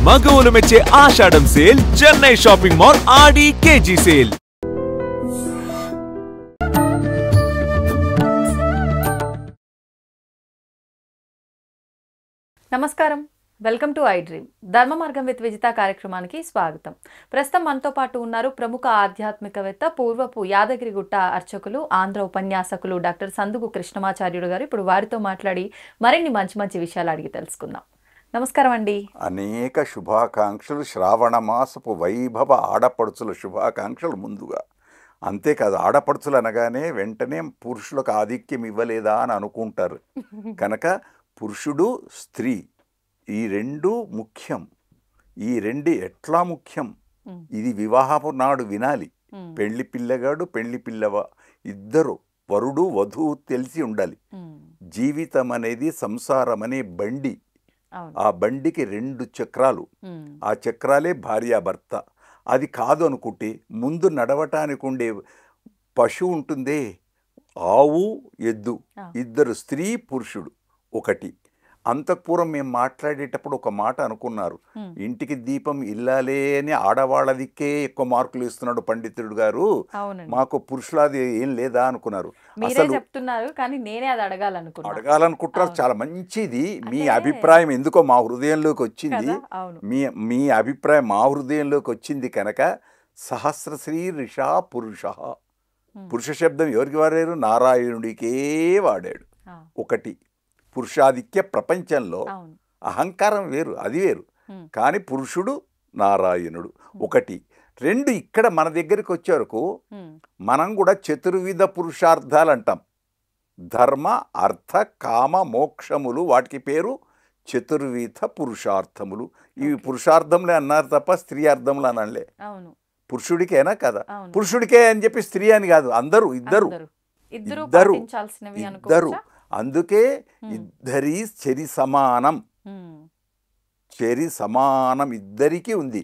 మగవులు మెచ్చే ఆషాఢం sale Chennai shopping mall ఆడి KG sale. నమస్కారం, welcome to I dream. ధర్మ మార్గం విత్ విజిత కార్యక్రమానికి స్వాగతం. ప్రస్తుతం మనతో పాటు ఉన్నారు ప్రముఖ ఆధ్యాత్మికవేత్త, పూర్వపు యాదగిరిగుట్ట అర్చకులు, ఆంధ్ర ఉపన్యాసకులు డాక్టర్ సందుగు కృష్ణమాచార్యుడు గారు. ఇప్పుడు వారితో మాట్లాడి మరిన్ని మంచి విషయాలు అడిగి తెలుసుకుందాం. నమస్కారం అండి. అనేక శుభాకాంక్షలు, శ్రావణ మాసపు వైభవ ఆడపడుచుల శుభాకాంక్షలు ముందుగా. అంతేకాదు, ఆడపడుచులు అనగానే వెంటనే పురుషులకు ఆధిక్యం ఇవ్వలేదా అని అనుకుంటారు. కనుక పురుషుడు స్త్రీ ఈ రెండు ముఖ్యం. ఈ రెండు ఎట్లా ముఖ్యం, ఇది వివాహపు నాడు వినాలి. పెళ్లి పిల్లగాడు పెళ్లి పిల్లవ ఇద్దరు, వరుడు వధువు తెలిసి ఉండాలి. జీవితం అనేది సంసారం అనే బండి. ఆ బండికి రెండు చక్రాలు, ఆ చక్రాలే భార్యాభర్త. అది కాదు అనుకుంటే ముందు నడవటానికి ఉండే పశువు ఉంటుందే, ఆవు ఎద్దు, ఇద్దరు స్త్రీ పురుషుడు ఒకటి. అంతఃపురం మేము మాట్లాడేటప్పుడు ఒక మాట అనుకున్నారు, ఇంటికి దీపం ఇల్లాలే అని ఆడవాళ్ళ దిక్కే ఎక్కువ మార్కులు ఇస్తున్నాడు పండితుడు గారు, మాకు పురుషులాది ఏం లేదా అనుకున్నారు. అసలు చెప్తున్నారు కానీ నేనే అది అడగాలనుకుంటారు. చాలా మంచిది మీ అభిప్రాయం. ఎందుకో మా హృదయంలోకి వచ్చింది, మీ అభిప్రాయం మా హృదయంలోకి వచ్చింది. కనుక సహస్రశ్రీ రిషా పురుష, పురుష శబ్దం ఎవరికి వాడారు? నారాయణుడికే వాడాడు. ఒకటి పురుషాధిక్య ప్రపంచంలో అహంకారం వేరు, అది వేరు. కానీ పురుషుడు నారాయణుడు ఒకటి. రెండు ఇక్కడ మన దగ్గరికి వచ్చే వరకు మనం కూడా చతుర్విధ పురుషార్థాలు అంటాం. ధర్మ అర్థ కామ మోక్షములు, వాటికి పేరు చతుర్విధ పురుషార్థములు. ఇవి పురుషార్థంలే అన్నారు తప్ప స్త్రీ అర్థంలో అనలే. పురుషుడికేనా కదా, పురుషుడికే అని చెప్పి స్త్రీ అని కాదు, అందరూ ఇద్దరు ఇద్దరు ఇద్దరు. అందుకే ఇద్దరి చెరి సమానం, చెరి సమానం ఇద్దరికి ఉంది,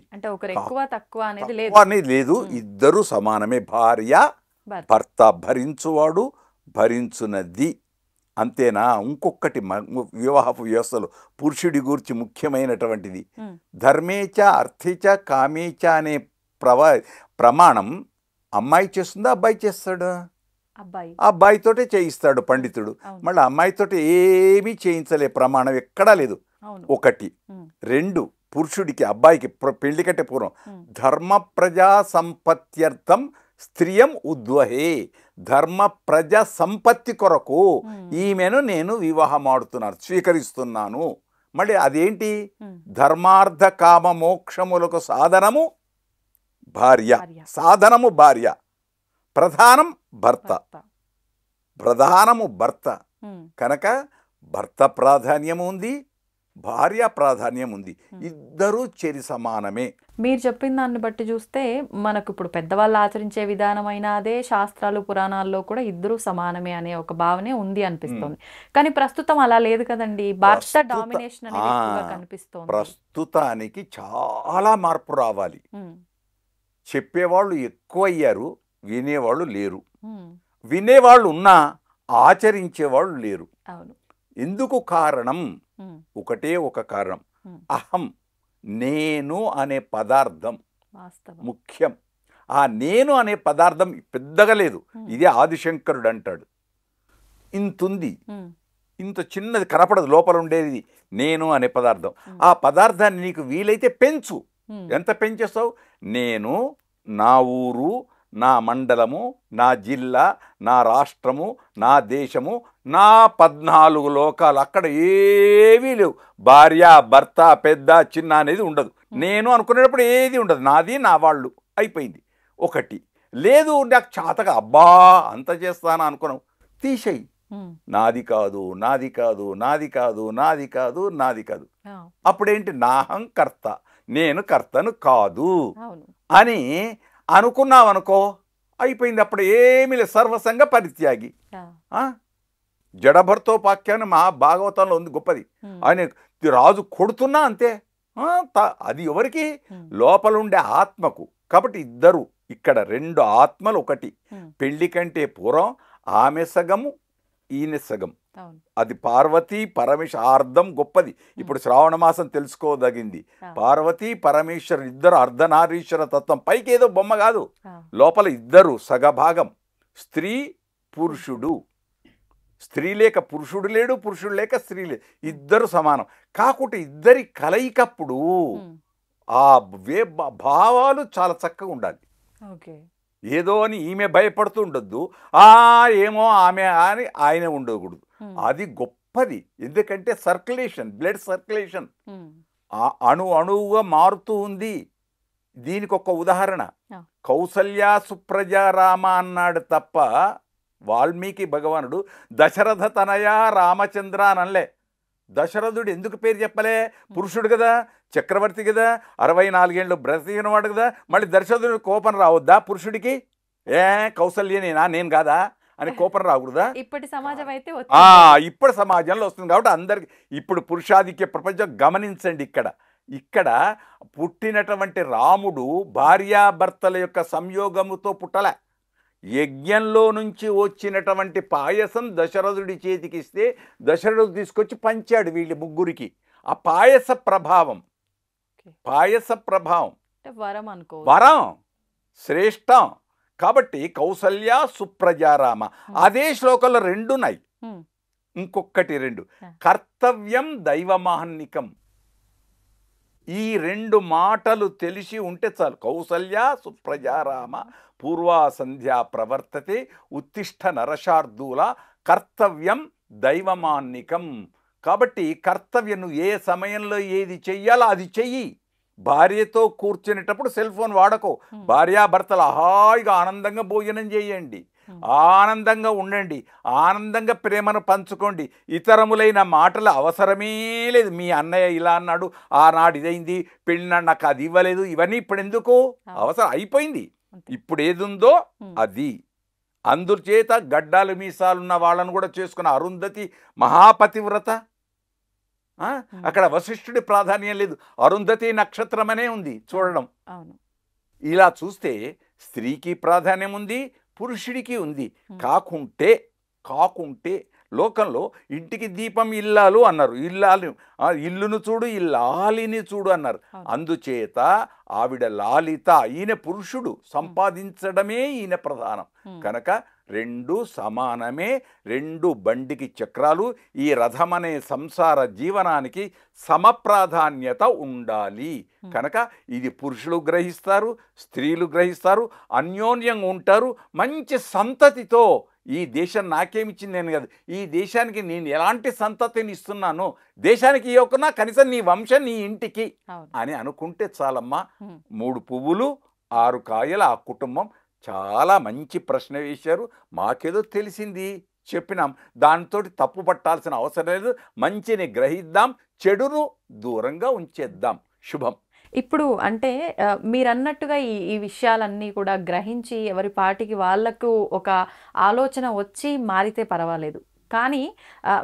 అనేది లేదు. ఇద్దరు సమానమే. భార్య భర్త, భరించువాడు భరించునది. అంతేనా? ఇంకొకటి వివాహపు వ్యవస్థలో పురుషుడి గురించి ముఖ్యమైనటువంటిది ధర్మేచ అర్థేచ కామేచ అనే ప్రమాణం అమ్మాయి చేస్తుందా అబ్బాయి చేస్తాడు? అబ్బాయితోటే చేయిస్తాడు పండితుడు. మళ్ళీ అమ్మాయితోటి ఏమీ చేయించలే, ప్రమాణం ఎక్కడా లేదు. ఒకటి. రెండు, పురుషుడికి అబ్బాయికి పెళ్లి కంటే పూర్వం ధర్మ ప్రజా సంపత్త్యర్థం స్త్రియం ఉద్వహే, ధర్మ ప్రజా సంపత్తి కొరకు ఈమెను నేను వివాహం ఆడుతున్నాను, స్వీకరిస్తున్నాను. మళ్ళీ అదేంటి? ధర్మార్థ కామ మోక్షములకు సాధనము భార్య, సాధనము భార్య, ప్రధానం భర్త, ప్రధానము భర్త. కనుక భర్త ప్రాధాన్యము ఉంది, భార్య ప్రాధాన్యం ఉంది. ఇద్దరూ చెరి సమానమే. మీరు చెప్పిన దాన్ని బట్టి చూస్తే మనకు ఇప్పుడు పెద్దవాళ్ళు ఆచరించే విధానమైన అదే, శాస్త్రాలు పురాణాల్లో కూడా ఇద్దరు సమానమే అనే ఒక భావనే ఉంది అనిపిస్తుంది. కానీ ప్రస్తుతం అలా లేదు కదండి, భర్త డామినేషన్ అనేది ఎక్కువగా కనిపిస్తోంది. ప్రస్తుతానికి చాలా మార్పు రావాలి. చెప్పేవాళ్ళు ఎక్కువ అయ్యారు, వినేవాళ్ళు లేరు. వినేవాళ్ళు ఉన్నా ఆచరించేవాళ్ళు లేరు. ఎందుకు కారణం? ఒకటే ఒక కారణం, అహం, నేను అనే పదార్థం ముఖ్యం. ఆ నేను అనే పదార్థం పెద్దగా లేదు. ఇదే ఆదిశంకరుడు అంటాడు, ఇంతుంది, ఇంత చిన్నది కనపడదు, లోపల ఉండేది నేను అనే పదార్థం. ఆ పదార్థాన్ని నీకు వీలైతే పెంచు. ఎంత పెంచేస్తావు? నేను, నా ఊరు, నా మండలము, నా జిల్లా, నా రాష్ట్రము, నా దేశము, నా 14 లోకాలు, అక్కడ ఏవీ లేవు. భార్య భర్త పెద్ద చిన్న అనేది ఉండదు. నేను అనుకునేటప్పుడు ఏది ఉండదు, నాది నా వాళ్ళు, అయిపోయింది. ఒకటి. లేదు నాకు చాతగా అబ్బా అంత చేస్తాను అనుకున్నావు, తీసేయి. నాది కాదు, నాది కాదు, నాది కాదు, నాది కాదు, నాది కాదు. అప్పుడేంటి? నాహం కర్త, నేను కర్తను కాదు అని అనుకున్నావనుకో, అయిపోయింది. అప్పుడు ఏమీ లేదు, సర్వసంగ పరిత్యాగి. జడభర్తోపాఖ్యానం భాగవతంలో ఉంది, గొప్పది. ఆయన రాజు కొడుతున్నా అంతే, అది ఎవరికి? లోపలుండే ఆత్మకు. కాబట్టి ఇద్దరు ఇక్కడ రెండు ఆత్మలు ఒకటి. పెళ్లి కంటే పూర్వం ఆమె సగము ఈయన సగం, అవును. అది పార్వతీ పరమేశ్వర అర్థం గొప్పది. ఇప్పుడు శ్రావణ మాసం తెలుసుకోదగింది. పార్వతీ పరమేశ్వరు ఇద్దరు అర్ధనారీశ్వర తత్వం. పైకి ఏదో బొమ్మ కాదు, లోపల ఇద్దరు సగభాగం. స్త్రీ పురుషుడు. స్త్రీ లేక పురుషుడు లేడు, పురుషుడు లేక స్త్రీ లేదు, ఇద్దరు సమానం. కాకుంటే ఇద్దరి కలయికప్పుడు ఆ భావాలు చాలా చక్కగా ఉండాలి. ఏదో అని ఈమె భయపడుతూ ఉండొద్దు, ఏమో ఆమె అని ఆయన ఉండకూడదు. అది గొప్పది. ఎందుకంటే సర్క్యులేషన్, బ్లడ్ సర్క్యులేషన్ అణువుగా మారుతూ ఉంది. దీనికి ఒక ఉదాహరణ, కౌసల్య సుప్రజారామ అన్నాడు తప్ప వాల్మీకి భగవానుడు దశరథ తనయ రామచంద్ర అనలే. దశరథుడు ఎందుకు పేరు చెప్పలే? పురుషుడు కదా, చక్రవర్తి కదా, 64 ఏళ్ళు బ్రతికినవాడు కదా. మళ్ళీ దశరథుడు కోపం రావద్దా పురుషుడికి? కౌసల్యనేనా, నేను కాదా అని కోపం రాకూడదా? ఇప్పటి సమాజం అయితే ఇప్పుడు సమాజంలో వస్తుంది కాబట్టి అందరికి. ఇప్పుడు పురుషాధిక్య ప్రపంచం గమనించండి. ఇక్కడ పుట్టినటువంటి రాముడు భార్యాభర్తల యొక్క సంయోగముతో పుట్టలే. యజ్ఞంలో నుంచి వచ్చినటువంటి పాయసం దశరథుడి చేతికిస్తే దశరథుడు తీసుకొచ్చి పంచాడు వీళ్ళ ముగ్గురికి. ఆ పాయస ప్రభావం వరం శ్రేష్టం. కాబట్టి కౌసల్య సుప్రజారామ. అదే శ్లోకంలో 2 ఉన్నాయి, ఇంకొకటి 2. కర్తవ్యం దైవమాహన్నికం. ఈ 2 మాటలు తెలిసి ఉంటే చాలు. కౌసల్య సుప్రజారామ పూర్వా సంధ్యా ప్రవర్తతే ఉత్తిష్ట నరశార్దూల కర్తవ్యం దైవమాన్నికం. కాబట్టి కర్తవ్యం, నువ్వు ఏ సమయంలో ఏది చెయ్యాలో అది చెయ్యి. భార్యతో కూర్చునేటప్పుడు సెల్ ఫోన్ వాడకో. భార్యాభర్తలు హాయిగా ఆనందంగా భోజనం చేయండి, ఆనందంగా ఉండండి, ఆనందంగా ప్రేమను పంచుకోండి. ఇతరములైన మాటలు అవసరమే లేదు. మీ అన్నయ్య ఇలా అన్నాడు, ఆనాడు ఇదైంది, పెళ్ళినాడు నాకు అది ఇవ్వలేదు, ఇవన్నీ ఇప్పుడు ఎందుకు అవసరం? అయిపోయింది. ఇప్పుడు ఏదుందో అది. అందుచేత గడ్డాలు మీసాలున్న వాళ్ళను కూడా చేసుకున్న అరుంధతి మహాపతివ్రత. అక్కడ వశిష్ఠుడి ప్రాధాన్యం లేదు, అరుంధతి నక్షత్రం అనే ఉంది చూడడం. ఇలా చూస్తే స్త్రీకి ప్రాధాన్యం ఉంది, పురుషుడికి ఉంది. కాకుంటే లోకంలో ఇంటికి దీపం ఇల్లాలు అన్నారు. ఇల్లును చూడు, ఇల్లాలిని చూడు అన్నారు. అందుచేత ఆవిడ లాలిత, ఈయన పురుషుడు, సంపాదించడమే ఈయన ప్రధానం. కనుక 2 సమానమే, 2 బండికి చక్రాలు. ఈ రథమనే సంసార జీవనానికి సమప్రాధాన్యత ఉండాలి. కనుక ఇది పురుషులు గ్రహిస్తారు, స్త్రీలు గ్రహిస్తారు, అన్యోన్యంగా ఉంటారు. మంచి సంతతితో ఈ దేశం నాకేమిచ్చింది నేను కాదు, ఈ దేశానికి నేను ఎలాంటి సంతతిని ఇస్తున్నాను, దేశానికి ఇవ్వకున్నా కనీసం నీ వంశం నీ ఇంటికి అని అనుకుంటే చాలమ్మా. 3 పువ్వులు 6 కాయల ఆ కుటుంబం. చాలా మంచి ప్రశ్న వేశారు. మాకేదో తెలిసింది చెప్పినాం, దాంతో తప్పు పట్టాల్సిన అవసరం లేదు. మంచిని గ్రహిద్దాం, చెడును దూరంగా ఉంచేద్దాం. శుభం. ఇప్పుడు అంటే మీరన్నట్టుగా ఈ విషయాలన్నీ కూడా గ్రహించి ఎవరి పాటికి వాళ్ళకు ఒక ఆలోచన వచ్చి మారితే పర్వాలేదు. కానీ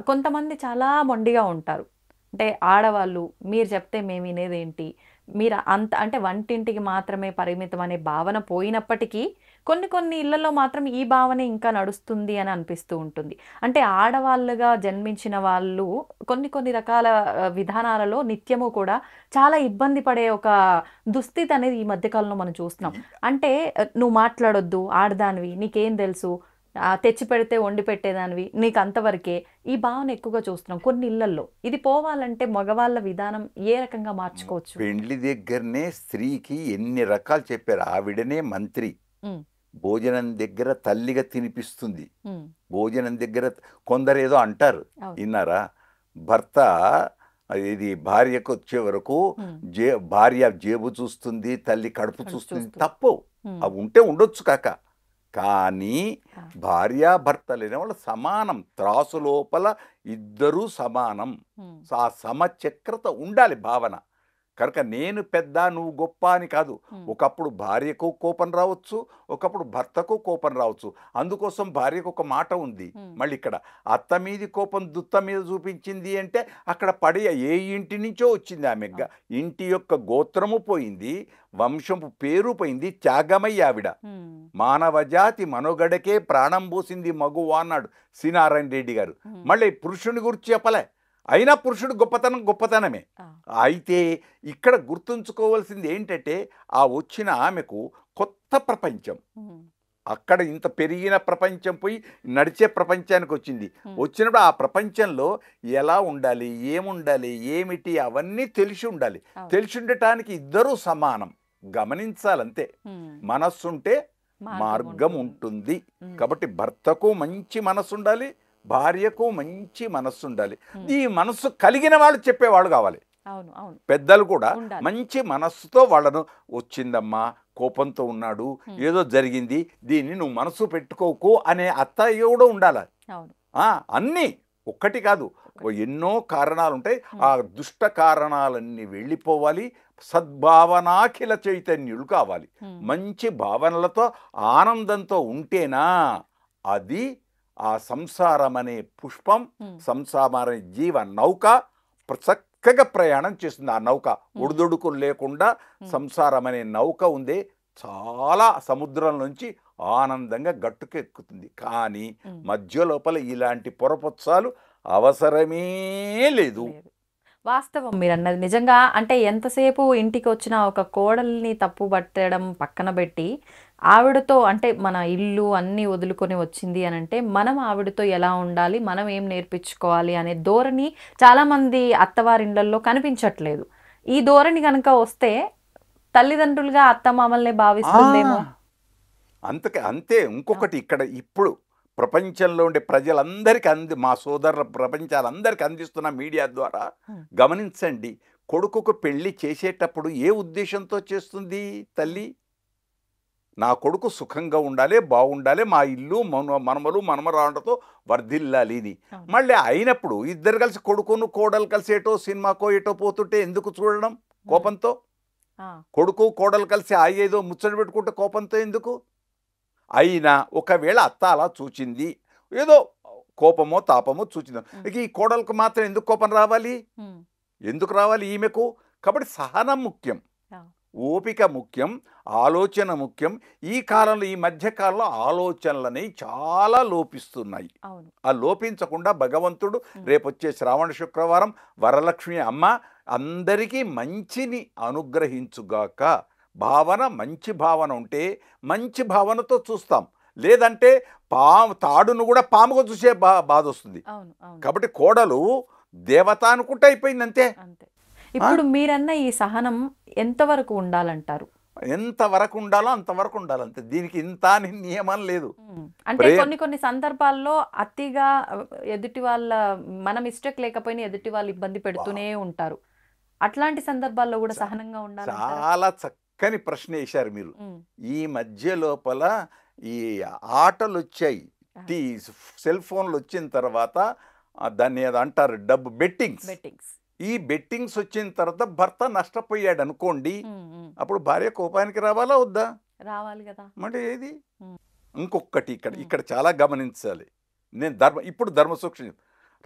కొంతమంది చాలా మొండిగా ఉంటారు. అంటే ఆడవాళ్ళు మీరు చెప్తే మేము వినేదేంటి, మీరు అంత అంటే వంటింటికి మాత్రమే పరిమితం అనే భావన పోయినప్పటికీ కొన్ని ఇళ్లలో మాత్రం ఈ భావన ఇంకా నడుస్తుంది అని అనిపిస్తూ ఉంటుంది. అంటే ఆడవాళ్ళుగా జన్మించిన వాళ్ళు కొన్ని రకాల విధానాలలో నిత్యము కూడా చాలా ఇబ్బంది పడే ఒక దుస్థితి అనేది ఈ మధ్యకాలంలో మనం చూస్తున్నాం. అంటే నువ్వు మాట్లాడొద్దు, ఆడదానివి, నీకేం తెలుసు, తెచ్చి పెడితే వండి పెట్టేదానివి, నీకు అంతవరకే, ఈ భావన ఎక్కువగా చూస్తున్నాం కొన్ని ఇళ్లలో. ఇది పోవాలంటే మగవాళ్ళ విధానం ఏ రకంగా మార్చుకోవచ్చు? పెండ్లి దగ్గరనే స్త్రీకి ఎన్ని రకాలు చెప్పారు. ఆవిడనే మంత్రి, భోజనం దగ్గర తల్లిగా తినిపిస్తుంది, భోజనం దగ్గర కొందరేదో అంటారు విన్నారా, భర్త ఇది భార్యకు వచ్చే వరకు భార్య జేబు చూస్తుంది, తల్లి కడుపు చూస్తుంది. తప్పు, అవి ఉంటే ఉండొచ్చు కాక. కానీ భార్యాభర్తలైన వాళ్ళు సమానం, త్రాసు లోపల ఇద్దరూ సమానం. ఆ సమచక్రత ఉండాలి భావన. కనుక నేను పెద్ద నువ్వు గొప్ప అని కాదు. ఒకప్పుడు భార్యకు కోపం రావచ్చు, ఒకప్పుడు భర్తకు కోపం రావచ్చు. అందుకోసం భార్యకు ఒక మాట ఉంది. మళ్ళీ ఇక్కడ అత్త మీది కోపం దుత్త మీద చూపించింది అంటే అక్కడ పడి ఏ ఇంటి నుంచో వచ్చింది ఆమె. ఇంటి యొక్క గోత్రము పోయింది, వంశము పేరు పోయింది, త్యాగమయ్య ఆవిడ. మానవజాతి మనుగడకే ప్రాణం పోసింది మగువ అన్నాడు సి నారాయణ రెడ్డి గారు. మళ్ళీ పురుషుని గురించి చెప్పలే, అయినా పురుషుడు గొప్పతనమే. అయితే ఇక్కడ గుర్తుంచుకోవాల్సింది ఏంటంటే ఆ వచ్చిన ఆమెకు కొత్త ప్రపంచం. అక్కడ ఇంత పెరిగిన ప్రపంచం పోయి నడిచే ప్రపంచానికి వచ్చింది. వచ్చినప్పుడు ఆ ప్రపంచంలో ఎలా ఉండాలి, ఏముండాలి, ఏమిటి అవన్నీ తెలిసి ఉండాలి. తెలిసి ఉండటానికి ఇద్దరూ సమానం, గమనించాలంతే. మనస్సుంటే మార్గం ఉంటుంది. కాబట్టి భర్తకు మంచి మనస్సు ఉండాలి, భార్యకు మంచి మనస్సు ఉండాలి. ఈ మనస్సు కలిగిన వాళ్ళు చెప్పేవాళ్ళు కావాలి. పెద్దలు కూడా మంచి మనస్సుతో వాళ్ళను వచ్చిందమ్మా, కోపంతో ఉన్నాడు, ఏదో జరిగింది, దీన్ని నువ్వు మనసు పెట్టుకోకు అనే అత్తయ్య కూడా ఉండాలి. అన్నీ ఒక్కటి కాదు, ఎన్నో కారణాలు ఉంటాయి. ఆ దుష్ట కారణాలన్నీ వెళ్ళిపోవాలి. సద్భావనాఖిల చైతన్యులు కావాలి. మంచి భావనలతో ఆనందంతో ఉంటేనా అది ఆ సంసారం అనే పుష్పం, సంసారం అనే జీవ నౌక చక్కగా ప్రయాణం చేస్తుంది. ఆ నౌక ఒడిదొడుకులు లేకుండా సంసారం అనే నౌక ఉందే చాలా సముద్రం నుంచి ఆనందంగా గట్టుకెక్కుతుంది. కానీ మధ్య లోపల ఇలాంటి పొరపొత్సాలు అవసరమే లేదు. వాస్తవం మీరు అన్నది నిజంగా. అంటే ఎంతసేపు ఇంటికి వచ్చిన ఒక కోడల్ని తప్పు పట్టడం పక్కన పెట్టి ఆవిడతో, అంటే మన ఇల్లు అన్నీ వదులుకొని వచ్చింది అని అంటే మనం ఆవిడతో ఎలా ఉండాలి, మనం ఏం నేర్పించుకోవాలి అనే ధోరణి చాలామంది అత్తవారిండ్లలో కనిపించట్లేదు. ఈ ధోరణి కనుక వస్తే తల్లిదండ్రులుగా అత్త మామల్ని భావిస్తుందేమో. అంతే. ఇంకొకటి ఇక్కడ ఇప్పుడు ప్రపంచంలో ఉండే ప్రజలందరికీ మా సోదరుల ప్రపంచాలందరికీ అందిస్తున్న మీడియా ద్వారా గమనించండి. కొడుకుకు పెళ్లి చేసేటప్పుడు ఏ ఉద్దేశంతో చేస్తుంది తల్లి? నా కొడుకు సుఖంగా ఉండాలి, బాగుండాలి, మా ఇల్లు మనమలు మనమరాళ్ళతో వర్ధిల్లాలి ఇది. మళ్ళీ అయినప్పుడు ఇద్దరు కలిసి కొడుకును కోడలు కలిసి ఏటో సినిమాకో ఏటో పోతుంటే ఎందుకు చూడడం కోపంతో? కొడుకు కోడలు కలిసి ఏదో ముచ్చట పెట్టుకుంటే కోపంతో ఎందుకు? అయినా ఒకవేళ అత్త అలా చూచింది, ఏదో కోపమో తాపమో చూచింది, ఇక ఈ కోడలకు మాత్రం ఎందుకు కోపం రావాలి? ఎందుకు రావాలి ఈమెకు? కాబట్టి సహనం ముఖ్యం, ఓపిక ముఖ్యం, ఆలోచన ముఖ్యం. ఈ కాలంలో ఈ మధ్యకాలంలో ఆలోచనలని చాలా లోపిస్తున్నాయి. ఆ లోపించకుండా భగవంతుడు రేపొచ్చే శ్రావణ శుక్రవారం వరలక్ష్మి అమ్మ అందరికీ మంచిని అనుగ్రహించుగాక. భావన మంచి భావన ఉంటే మంచి భావనతో చూస్తాం, లేదంటే తాడును కూడా పాముగా చూసే బాధ వస్తుంది. కాబట్టి కోడలు దేవత అనుకుంటే అయిపోయింది అంతే. ఇప్పుడు మీరన్న ఈ సహనం ఎంతవరకు ఉండాలంటారు? ఎంతవరకు ఉండాలో అంతవరకు ఉండాలంతే. దీనికి ఇంత నియమం లేదు. అంటే కొన్ని సందర్భాల్లో అతిగా ఎదుటి వాళ్ళ మన మిస్టేక్ లేకపోయినా ఎదుటి వాళ్ళు ఇబ్బంది పెడుతూనే ఉంటారు. అట్లాంటి సందర్భాల్లో కూడా సహనంగా ఉండాలి. చాలా చక్కని ప్రశ్న వేశారు మీరు. ఈ మధ్య లోపల ఈ ఆటలు వచ్చాయి, సెల్ ఫోన్లు వచ్చిన తర్వాత దాన్ని అంటారు డబ్బు బెట్టింగ్స్. ఈ బెట్టింగ్స్ వచ్చిన తర్వాత భర్త నష్టపోయాడు అనుకోండి, అప్పుడు భార్య కోపానికి రావాలా వద్దా? రావాలి కదా. మరి ఏది ఇంకొకటి ఇక్కడ చాలా గమనించాలి. నేను ఇప్పుడు ధర్మ సూక్ష్మం.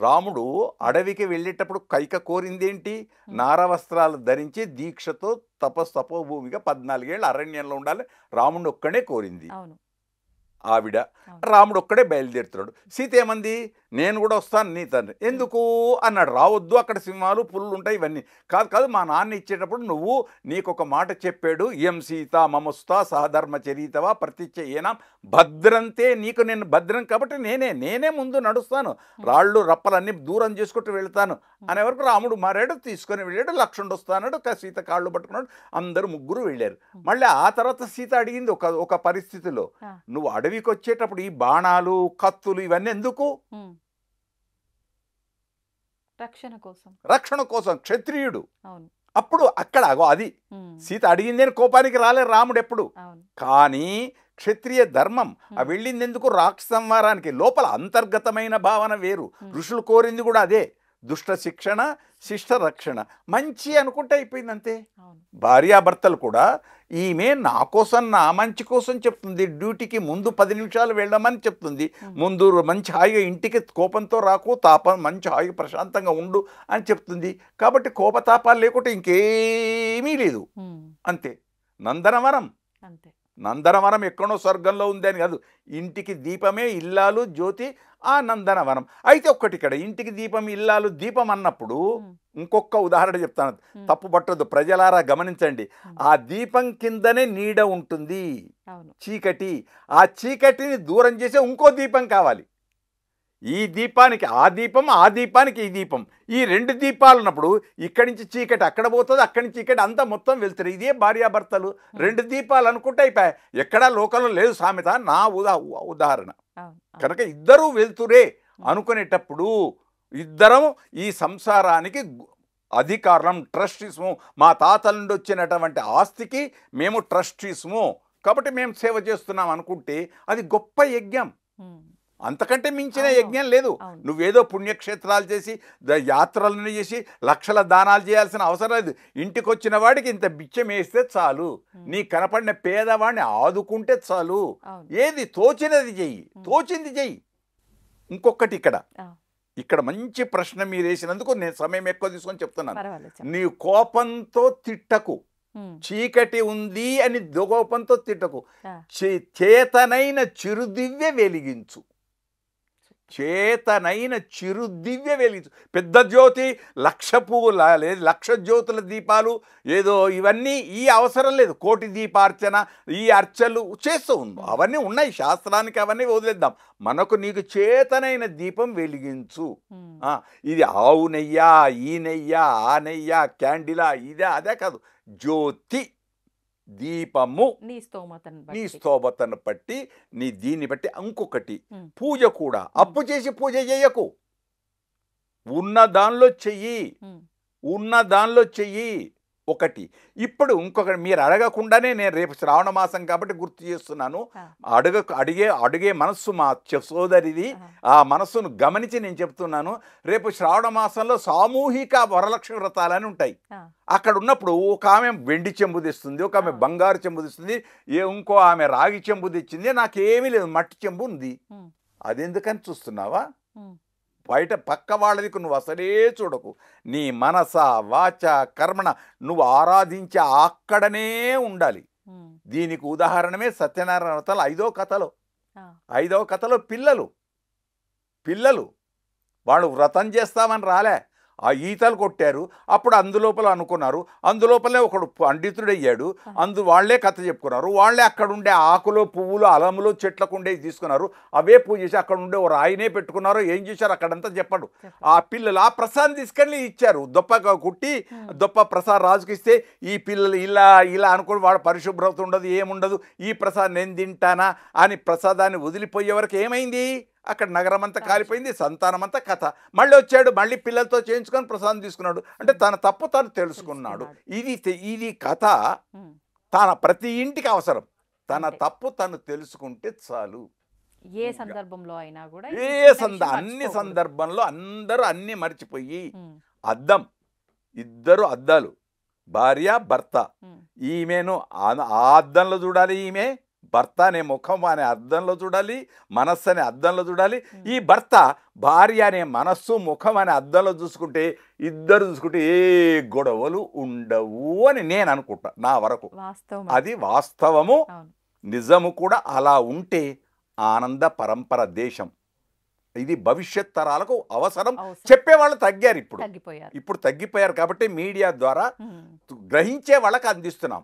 రాముడు అడవికి వెళ్ళేటప్పుడు కైక కోరింది ఏంటి? నారవస్త్రాలు ధరించి దీక్షతో తపోభూమిగా 14 ఏళ్ళు అరణ్యంలో ఉండాలి రాముడు ఒక్కడే కోరింది. ఆవిడ రాముడు ఒక్కడే బయలుదేరుతున్నాడు. సీత ఏమంది? నేను కూడా వస్తాను నీ తండ్రి. ఎందుకు అన్నాడు. రావద్దు, అక్కడ సింహాలు పుల్లు ఉంటాయి, ఇవన్నీ కాదు మా నాన్న ఇచ్చేటప్పుడు నువ్వు నీకు ఒక మాట చెప్పాడు, ఎం సీత మమస్తా సహధర్మ చరితవా ప్రతిచ్చ ఏనాం భద్రంతే. నీకు నేను భద్రం కాబట్టి నేనే ముందు నడుస్తాను, రాళ్ళు రప్పలన్నీ దూరం చేసుకుంటూ వెళ్తాను అనే వరకు రాముడు మారాడు, తీసుకొని వెళ్ళాడు. లక్ష్మణుడు వస్తాడు, సీత కాళ్ళు పట్టుకున్నాడు, అందరూ ముగ్గురు వెళ్ళారు. మళ్ళీ ఆ తర్వాత సీత అడిగింది ఒక పరిస్థితిలో, నువ్వు అడవికి వచ్చేటప్పుడు ఈ బాణాలు కత్తులు ఇవన్నీ ఎందుకు? రక్షణ కోసం క్షత్రియుడు. అప్పుడు అక్కడ అది సీత అడిగింది కోపానికి రాలే రాముడు ఎప్పుడు. కానీ క్షత్రియ ధర్మం వెళ్ళింది ఎందుకు? రాక్ష సంహారానికి. లోపల అంతర్గతమైన భావన వేరు. ఋషులు కోరింది కూడా అదే. దుష్ట శిక్షణ శిష్ట రక్షణ, మంచి అనుకుంటే అయిపోయింది అంతే. అవును. భార్యాభర్తలు కూడా ఈమె నా కోసం, నా మంచి కోసం చెప్తుంది, డ్యూటీకి ముందు 10 నిమిషాలు వెళ్ళమని చెప్తుంది, ముందు మంచి హాయిగా ఇంటికి కోపంతో రాకు, తాపం మంచి హాయిగా ప్రశాంతంగా ఉండు అని చెప్తుంది. కాబట్టి కోపతాపాలు లేకుంటే ఇంకేమీ లేదు, అంతే. నందనవనం, అంతే. నందనవనం ఎక్కడో స్వర్గంలో ఉంది అని కాదు, ఇంటికి దీపమే ఇల్లాలు జ్యోతి ఆ నందనవనం. అయితే ఒక్కటి ఇక్కడ ఇంటికి దీపం ఇల్లాలు దీపం అన్నప్పుడు ఇంకొక ఉదాహరణ చెప్తాను, తప్పు పట్టదు ప్రజలారా గమనించండి. ఆ దీపం కిందనే నీడ ఉంటుంది, చీకటి. ఆ చీకటిని దూరం చేసే ఇంకో దీపం కావాలి. ఈ దీపానికి ఆ దీపం, ఆ దీపానికి ఈ దీపం, ఈ 2 దీపాలు ఉన్నప్పుడు ఇక్కడి నుంచి చీకటి అక్కడ పోతుంది, అక్కడి నుంచి చీకటి అంతా మొత్తం వెళ్తారు. ఇదే భార్యాభర్తలు 2 దీపాలు అనుకుంటే అయిపోయాయి. ఎక్కడా లోకంలో లేదు సామెత, నా ఉదాహరణ. కనుక ఇద్దరూ వెళ్తురే అనుకునేటప్పుడు ఇద్దరం ఈ సంసారానికి అధికారం, ట్రస్టీస్ము. మా తాతల నుండి వచ్చినటువంటి ఆస్తికి మేము ట్రస్టీస్ము, కాబట్టి మేము సేవ చేస్తున్నాం అనుకుంటే అది గొప్ప యజ్ఞం. అంతకంటే మించిన యజ్ఞం లేదు. నువ్వేదో పుణ్యక్షేత్రాలు చేసి యాత్రలను చేసి లక్షల దానాలు చేయాల్సిన అవసరం లేదు. ఇంటికి వచ్చిన వాడికి ఇంత బిచ్చం వేస్తే చాలు, నీ కనపడిన పేదవాడిని ఆదుకుంటే చాలు. ఏది తోచినది చెయ్యి, తోచింది చెయ్యి. ఇంకొకటి ఇక్కడ మంచి ప్రశ్న మీరు వేసినందుకు నేను సమయం ఎక్కువ తీసుకొని చెప్తున్నాను. నీ కోపంతో తిట్టకు, చీకటి ఉంది అని కోపంతో తిట్టకు, చేతనైన చిరుదివ్య వెలిగించు, చేతనైన చిరుదివ్య వెలిగించు. పెద్ద జ్యోతి 1,00,000 పువ్వుల లేదు, 1,00,000 జ్యోతుల దీపాలు ఏదో ఇవన్నీ ఈ అవసరం లేదు. కోటి దీపార్చన ఈ అర్చనలు చేస్తూ ఉంది, అవన్నీ ఉన్నాయి శాస్త్రానికి, అవన్నీ వదిలేద్దాం. మనకు నీకు చేతనైన దీపం వెలిగించు. ఇది ఆవు నెయ్యా, ఈ నెయ్యా, ఆ నెయ్యా, క్యాండిలా, ఇదే అదే కాదు, జ్యోతి దీపము నీ స్తోమతను బట్టి, నీ దీన్ని బట్టి. ఇంకొకటి పూజ కూడా అప్పు చేసి పూజ చేయకు, ఉన్న దానిలో చెయ్యి, ఉన్న దానిలో చెయ్యి. ఒకటి ఇప్పుడు ఇంకొకటి మీరు అడగకుండానే నేను రేపు శ్రావణ మాసం కాబట్టి గుర్తు చేస్తున్నాను. అడిగే మనస్సు మా సోదరిది, ఆ మనస్సును గమనించి నేను చెప్తున్నాను. రేపు శ్రావణ మాసంలో సామూహిక వరలక్ష్మి వ్రతాలని ఉంటాయి. అక్కడ ఉన్నప్పుడు ఒక ఆమె వెండి చెంబు తెస్తుంది, ఒక ఆమె బంగారు చెంబు తెస్తుంది, ఇంకో ఆమె రాగి చెంబు తెచ్చింది, నాకేమీ లేదు, మట్టి చెంబు ఉంది. అదెందుకని చూస్తున్నావా? బయట పక్క వాళ్ళది నువ్వు అసలే చూడకు. నీ మనస వాచ కర్మణ నువ్వు ఆరాధించే అక్కడనే ఉండాలి. దీనికి ఉదాహరణమే సత్యనారాయణ వ్రతాలు 5వ కథలో పిల్లలు వాళ్ళు వ్రతం చేస్తామని రాలే, ఆ ఈతలు కొట్టారు. అప్పుడు అందులోపల అనుకున్నారు, అందులోపలే ఒకడు పండితుడయ్యాడు, వాళ్లే కథ చెప్పుకున్నారు. వాళ్లే అక్కడ ఉండే ఆకులు పువ్వులు అలములు చెట్లకు ఉండేవి తీసుకున్నారు, అవే పూజ చేసి అక్కడ ఉండే ఓ రాయినే పెట్టుకున్నారు. ఏం చేశారు అక్కడంతా చెప్పడు. ఆ పిల్లలు ఆ ప్రసాదం తీసుకెళ్ళి ఇచ్చారు, దొప్ప కుట్టి దొప్ప ప్రసాదం రాజుకి ఇస్తే ఈ పిల్లలు ఇలా అనుకుని వాడు పరిశుభ్రత ఉండదు, ఏముండదు, ఈ ప్రసాదం నేను తింటానా అని ప్రసాదాన్ని వదిలిపోయే వరకు ఏమైంది, అక్కడ నగరం అంతా కాలిపోయింది, సంతానం అంతా కథ. మళ్ళీ వచ్చాడు, మళ్ళీ పిల్లలతో చేయించుకొని ప్రసాదం తీసుకున్నాడు. అంటే తన తప్పు తను తెలుసుకున్నాడు. ఇది కథ తన ప్రతి ఇంటికి అవసరం. తన తప్పు తను తెలుసుకుంటే చాలు. ఏ సందర్భంలో అయినా కూడా అన్ని సందర్భంలో అందరూ అన్ని మర్చిపోయి ఇద్దరు అద్దాలు, భార్య భర్త, ఈమెను ఆ అద్దంలో చూడాలి, ఈమె భర్త అనే ముఖం అనే అద్దంలో చూడాలి, మనస్సు అనే అద్దంలో చూడాలి. ఈ భర్త భార్య అనే మనస్సు ముఖం అనే అద్దంలో చూసుకుంటే ఇద్దరు చూసుకుంటే ఏ గొడవలు ఉండవు అని నేను అనుకుంటా. నా వరకు అది వాస్తవము, నిజము కూడా. అలా ఉంటే ఆనంద పరంపర దేశం. ఇది భవిష్యత్ తరాలకు అవసరం. చెప్పేవాళ్ళు తగ్గారు, ఇప్పుడు తగ్గిపోయారు. కాబట్టి మీడియా ద్వారా గ్రహించే వాళ్ళకి అందిస్తున్నాం.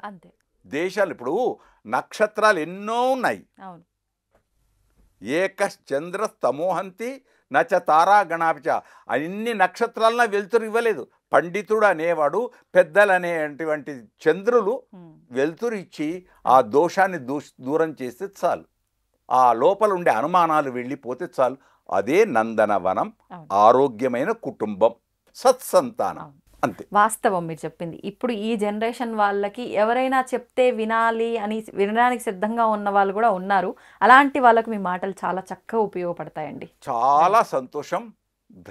దేశాలు ఇప్పుడు నక్షత్రాలు ఎన్నో ఉన్నాయి. ఏకశ్చంద్ర స్తమోహంతి నచ తారా గణాపిచ. అన్ని నక్షత్రాలన వెలుతురు ఇవ్వలేదు. పండితుడు అనేవాడు, పెద్దలు అనేటువంటి చంద్రులు వెలుతురు ఇచ్చి ఆ దోషాన్ని దూరం చేస్తే చాలు, ఆ లోపల ఉండే అనుమానాలు వెళ్ళిపోతే చాలు. అదే నందనవనం, ఆరోగ్యమైన కుటుంబం, సత్సంతానం. అంతే వాస్తవం మీరు చెప్పింది. ఇప్పుడు ఈ జనరేషన్ వాళ్ళకి ఎవరైనా చెప్తే వినడానికి సిద్ధంగా ఉన్న వాళ్ళు కూడా ఉన్నారు. అలాంటి వాళ్ళకు మీ మాటలు చాలా చక్కగా ఉపయోగపడతాయండి. చాలా సంతోషం,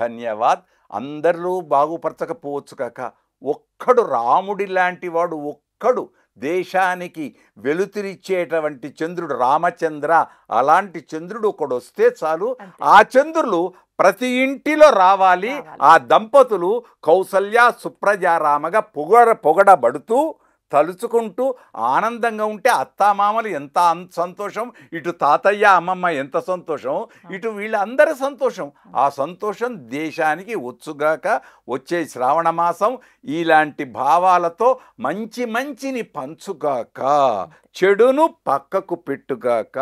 ధన్యవాద్. అందరూ బాగుపరచకపోవచ్చు కాక ఒక్కడు రాముడి లాంటి వాడు ఒక్కడు దేశానికి వెలుతురిచ్చేటువంటి చంద్రుడు రామచంద్ర, అలాంటి చంద్రుడు ఒకడు వస్తే చాలు. ఆ చంద్రులు ప్రతి ఇంటిలో రావాలి. ఆ దంపతులు కౌసల్య సుప్రజారామగా పొగడబడుతూ తలుచుకుంటూ ఆనందంగా ఉంటే అత్తామామలు ఎంత సంతోషం, ఇటు తాతయ్య అమ్మమ్మ ఎంత సంతోషం, ఇటు వీళ్ళందరి సంతోషం. ఆ సంతోషం దేశానికి వచ్చుగాక. వచ్చే శ్రావణ మాసం ఇలాంటి భావాలతో మంచిని పంచుగాక, చెడును పక్కకు పెట్టుగాక,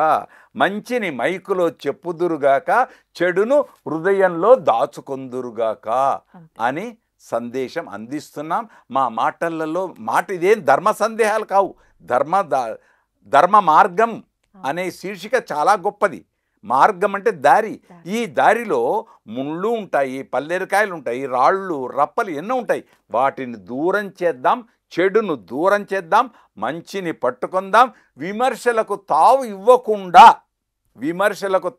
మంచిని మైకులో చెప్పుదురుగాక, చెడును హృదయంలో దాచుకొందురుగాక అని సందేశం అందిస్తున్నాం. మా మాటలలో ఇదేం ధర్మ సందేహాలు కావు. ధర్మ మార్గం అనే శీర్షిక చాలా గొప్పది. మార్గం అంటే దారి. ఈ దారిలో ముళ్ళు ఉంటాయి, పల్లెరకాయలు ఉంటాయి, రాళ్ళు రప్పలు ఎన్నో ఉంటాయి. వాటిని దూరం చేద్దాం, చెడును దూరం చేద్దాం, మంచిని పట్టుకుందాం. విమర్శలకు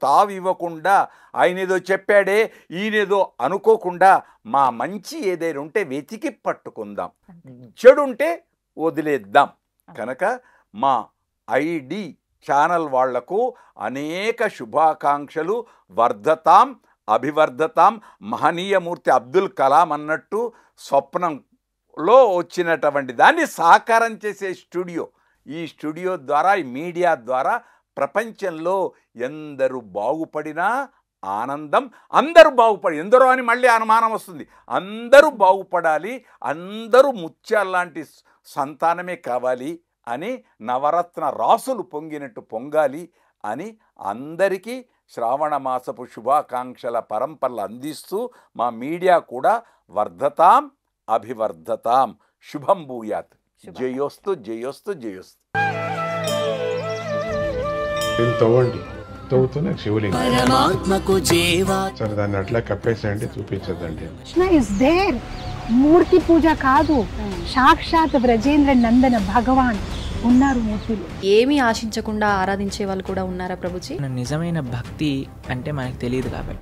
తావు ఇవ్వకుండా ఆయనేదో చెప్పాడే ఈయనేదో అనుకోకుండా మా మంచి ఏదైనా ఉంటే వెతికి పట్టుకుందాం, చెడు ఉంటే వదిలేద్దాం. కనుక మా ఐడి ఛానల్ వాళ్లకు అనేక శుభాకాంక్షలు. వర్ధతాం అభివర్ధతాం. మహనీయమూర్తి అబ్దుల్ కలాం అన్నట్టు స్వప్నంలో వచ్చినటువంటి దాన్ని సాకారం చేసే స్టూడియో. ఈ స్టూడియో ద్వారా, ఈ మీడియా ద్వారా ప్రపంచంలో ఎందరు బాగుపడినా ఆనందం. అందరూ ఎందరో అని మళ్ళీ అనుమానం వస్తుంది. అందరూ బాగుపడాలి, అందరూ ముత్యాల్లాంటి సంతానమే కావాలి అని నవరత్న రాసులు పొంగినట్టు పొంగాలి అని అందరికీ శ్రావణ మాసపు శుభాకాంక్షల పరంపరలు అందిస్తూ మా మీడియా కూడా వర్ధతాం అభివర్ధతాం. శుభం భూయాత్. జయోస్తు జయోస్తు జయోస్తు. తవ్వుతూనే శివలింగం. సరే దాన్ని అట్లా కప్పేసేయండి, చూపించదండి. మూర్తి పూజ కాదు, సాక్షాత్ బ్రజేంద్ర నందన భగవాన్ ఉన్నారు మూర్తిలో. ఏమీ ఆశించకుండా ఆరాధించే వాళ్ళు కూడా ఉన్నారా ప్రభుజీ? నిజమైన భక్తి అంటే మనకు తెలియదు కాబట్టి